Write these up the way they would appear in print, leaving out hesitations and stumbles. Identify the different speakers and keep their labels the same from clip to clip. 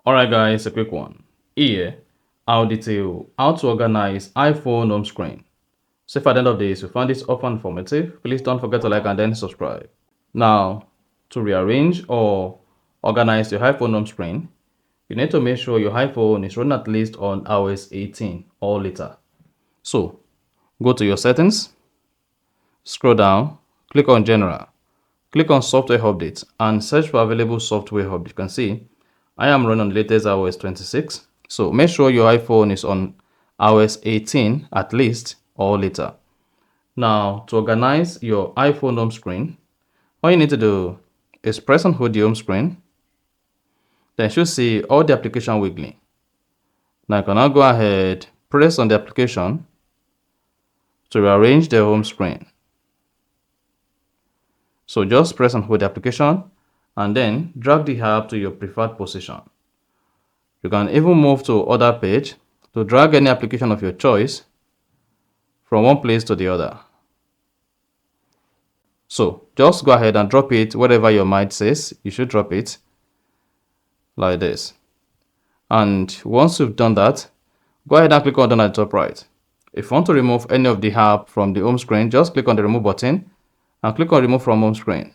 Speaker 1: Alright guys, a quick one. Here, I'll detail how to organize iPhone home screen. So if at the end of this you found this often informative, please don't forget to like and then subscribe. Now, to rearrange or organize your iPhone home screen, you need to make sure your iPhone is running at least on iOS 18 or later. So, go to your settings, scroll down, click on General, click on Software Updates and search for available software updates. You can see I am running on the latest iOS 26. So make sure your iPhone is on iOS 18 at least or later. Now, to organize your iPhone home screen, all you need to do is press and hold the home screen. Then you should see all the application wiggling. Now you can now go ahead, press on the application to rearrange the home screen. So just press and hold the application and then drag the app to your preferred position. You can even move to other page to drag any application of your choice from one place to the other. So just go ahead and drop it wherever your mind says you should drop it, like this. And once you've done that, go ahead and click on done at the top right. If you want to remove any of the app from the home screen, just click on the remove button and click on remove from home screen.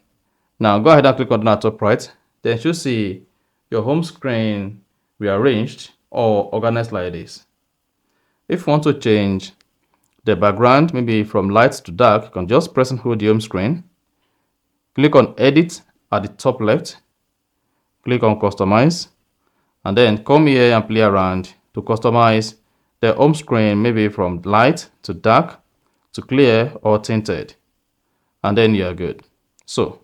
Speaker 1: Now go ahead and click on done at the top right. Then you should see your home screen rearranged or organized like this. If you want to change the background, maybe from light to dark, you can just press and hold the home screen. Click on edit at the top left. Click on customize. And then come here and play around to customize the home screen, maybe from light to dark to clear or tinted. And then you're good. So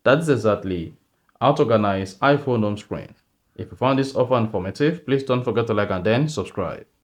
Speaker 1: that's exactly how to organize iPhone home screen. If you found this offer informative, please don't forget to like and then subscribe.